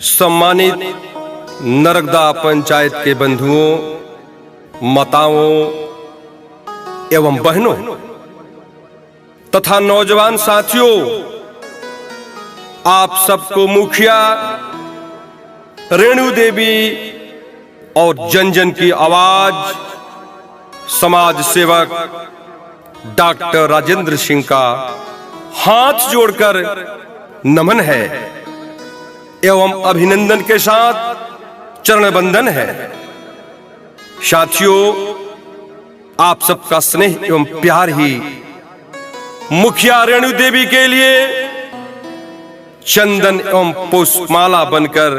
सम्मानित नरगदा पंचायत के बंधुओं, माताओं एवं बहनों तथा नौजवान साथियों, आप सबको मुखिया रेणु देवी और जन जन की आवाज समाज सेवक डॉक्टर राजेंद्र सिंह का हाथ जोड़कर नमन है एवं अभिनंदन के साथ चरण बंदन है। साथियों, आप सबका स्नेह एवं प्यार ही मुखिया रेणु देवी के लिए चंदन एवं पुष्पमाला बनकर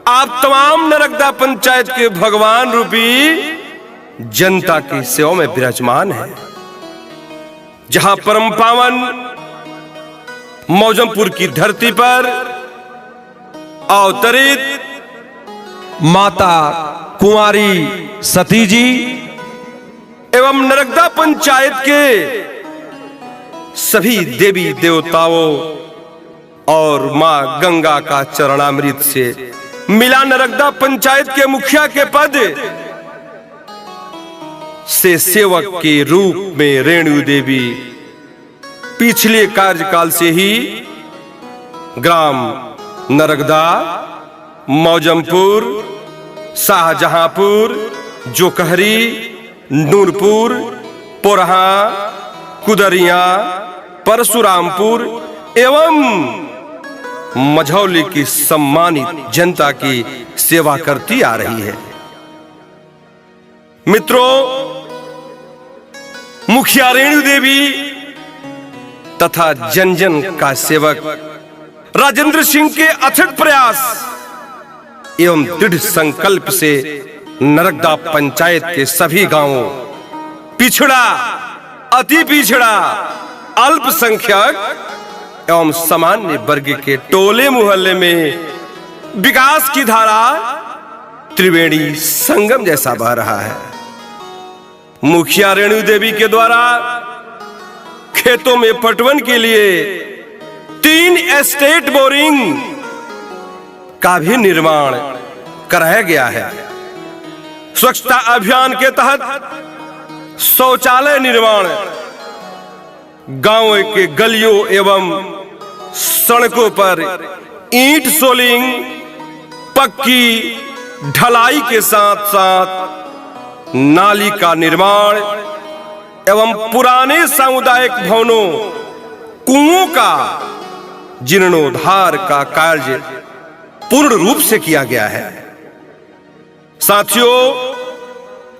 आप तमाम नरगदा पंचायत के भगवान रूपी जनता की सेवा में विराजमान है। जहां परम पावन मौजमपुर की धरती पर अवतरित माता कुंवारी सती जी एवं नरगदा पंचायत के सभी देवी देवताओं और मां गंगा का चरणामृत से मिला नरगदा पंचायत के मुखिया के पद से सेवक के रूप में रेणु देवी पिछले कार्यकाल से ही ग्राम नरगदा, मौजमपुर, शाहजहांपुर, जोकहरी, नूरपुर, पोरहा, कुदरिया, परशुरामपुर एवं मझौली की सम्मानित जनता की सेवा करती आ रही है। मित्रों, मुखिया रेणु देवी तथा जन जन का सेवक राजेंद्र सिंह के अथक प्रयास एवं दृढ़ संकल्प से नरगदा पंचायत के सभी गांवों, पिछड़ा, अति पिछड़ा, अल्पसंख्यक एवं सामान्य वर्ग के टोले मोहल्ले में विकास की धारा त्रिवेणी संगम जैसा बह रहा है। मुखिया रेणु देवी के द्वारा खेतों में पटवन के लिए 3 एस्टेट बोरिंग का भी निर्माण कराया गया है। स्वच्छता अभियान के तहत शौचालय निर्माण, गांव के गलियों एवं सड़कों पर ईंट सोलिंग, पक्की ढलाई के साथ साथ नाली का निर्माण एवं पुराने सामुदायिक भवनों, कुओं का जीर्णोद्धार का कार्य पूर्ण रूप से किया गया है। साथियों,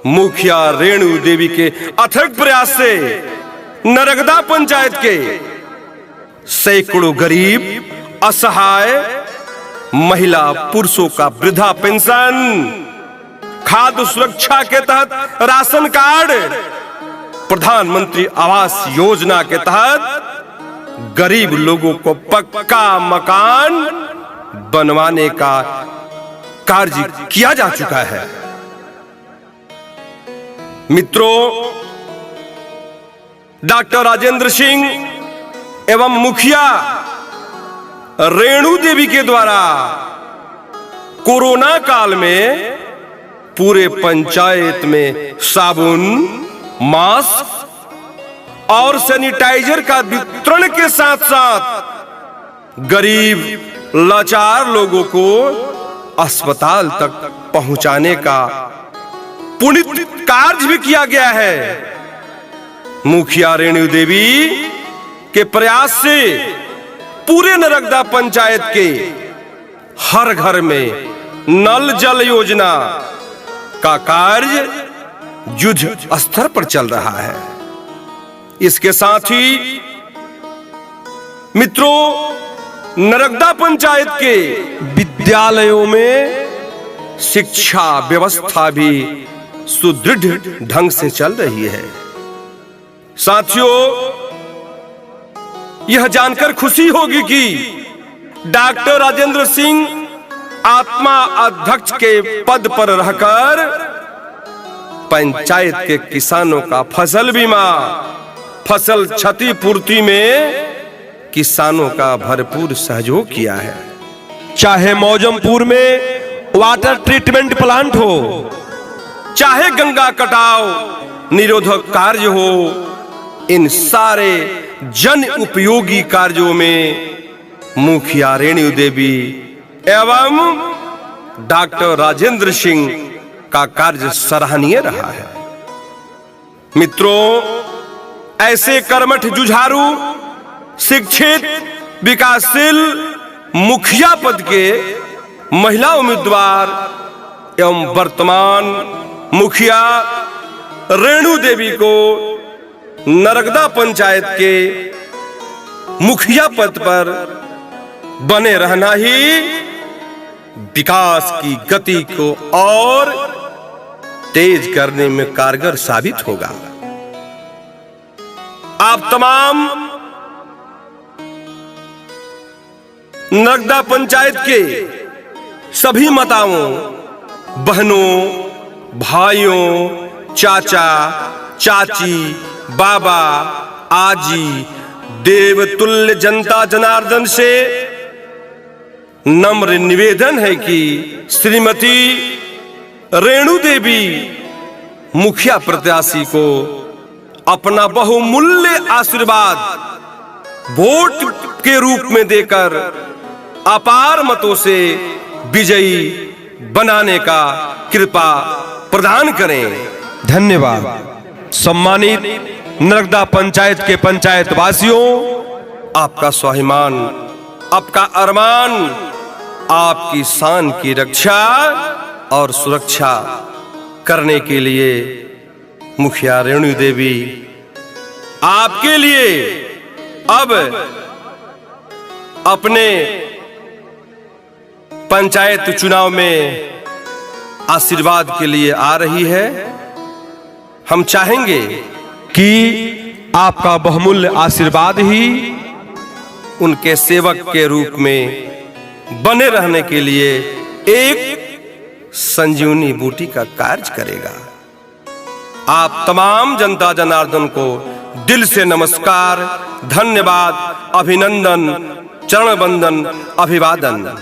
मुखिया रेणु देवी के अथक प्रयास से नरगदा पंचायत के सैकड़ों गरीब, असहाय महिला पुरुषों का वृद्धा पेंशन, खाद्य सुरक्षा के तहत राशन कार्ड, प्रधानमंत्री आवास योजना के तहत गरीब लोगों को पक्का मकान बनवाने का कार्य किया जा चुका है। मित्रों, डॉक्टर राजेंद्र सिंह एवं मुखिया रेणु देवी के द्वारा कोरोना काल में पूरे पंचायत में साबुन, मास्क और सैनिटाइजर का वितरण के साथ साथ गरीब लाचार लोगों को अस्पताल तक पहुंचाने का पुण्य कार्य भी किया गया है। मुखिया रेणु देवी के प्रयास से पूरे नरगदा पंचायत के हर घर में नल जल योजना का कार्य युद्ध स्तर पर चल रहा है। इसके साथ ही मित्रों, नरगदा पंचायत के विद्यालयों में शिक्षा व्यवस्था भी सुदृढ़ ढंग से चल रही है। साथियों, यह जानकर खुशी होगी कि डॉक्टर राजेंद्र सिंह आत्मा अध्यक्ष के पद पर रहकर पंचायत के किसानों का फसल बीमा, फसल क्षतिपूर्ति में किसानों का भरपूर सहयोग किया है। चाहे मौजमपुर में वाटर ट्रीटमेंट प्लांट हो, चाहे गंगा कटाव निरोधक कार्य हो, इन सारे जन उपयोगी कार्यों में मुखिया रेणु देवी एवं डॉक्टर राजेंद्र सिंह का कार्य सराहनीय रहा है। मित्रों, ऐसे कर्मठ, जुझारू, शिक्षित, विकासशील मुखिया पद के महिला उम्मीदवार एवं वर्तमान मुखिया रेणु देवी को नरगदा पंचायत के मुखिया पद पर बने रहना ही विकास की गति को और तेज करने में कारगर साबित होगा। आप तमाम नरगदा पंचायत के सभी माताओं, बहनों, भाइयों, चाचा, चाची, बाबा, आजी, देवतुल्य जनता जनार्दन से नम्र निवेदन है कि श्रीमती रेणु देवी मुखिया प्रत्याशी को अपना बहुमूल्य आशीर्वाद वोट के रूप में देकर अपार मतों से विजयी बनाने का कृपा प्रदान करें। धन्यवाद। सम्मानित नरगदा पंचायत के पंचायत वासियों, आपका स्वाभिमान, आपका अरमान, आपकी शान की रक्षा और सुरक्षा करने के लिए मुखिया रेणु देवी आपके लिए अब अपने पंचायत चुनाव में आशीर्वाद के लिए आ रही है। हम चाहेंगे कि आपका बहुमूल्य आशीर्वाद ही उनके सेवक के रूप में बने रहने के लिए एक संजीवनी बूटी का कार्य करेगा। आप तमाम जनता जनार्दन को दिल से नमस्कार, धन्यवाद, अभिनंदन, चरण वंदन, अभिवादन।